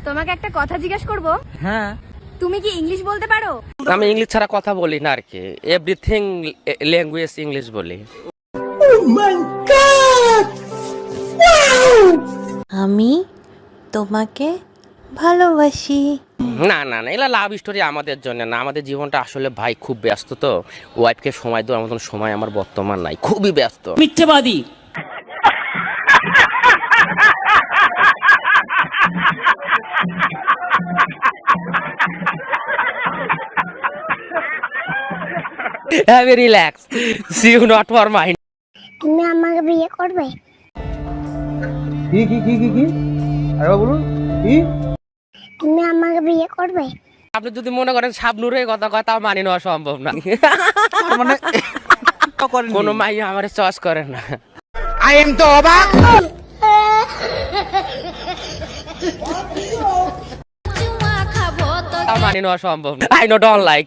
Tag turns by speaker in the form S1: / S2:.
S1: তোমাকে একটা কথা জিজ্ঞেস করব।
S2: হ্যাঁ,
S1: তুমি কি ইংলিশ বলতে পারো?
S3: আমি ইংলিশ ছাড়া কথা বলি না আর কি, এভরিথিং ল্যাঙ্গুয়েজ ইংলিশ বলি।
S4: আমি তোমাকে ভালোবাসি।
S3: না না না, এগুলা লাভ স্টোরি আমাদের জন্য না। আমাদের জীবনটা আসলে ভাই খুব ব্যস্ত, তো ওয়াইফকে সময় দেওয়ার মতন সময় আমার বর্তমান নাই, খুবই ব্যস্ত।
S2: মিথ্যেবাদী।
S3: Have a relax, see you not for mind.
S5: তুমি আমাকে বিয়ে করবে?
S6: কি কি কি কি কি আরে বলুন কি?
S5: তুমি আমাকে বিয়ে করবে?
S3: আপনি যদি মনে করেন শাবনুরের কথা কয়, তাও মানি নেওয়া সম্ভব না।
S6: মানে
S3: কোনো মাই আমার চয়েস করে না।
S6: আই এম তো অবাক।
S3: তাও মানি নেওয়া সম্ভব না। I know don't like.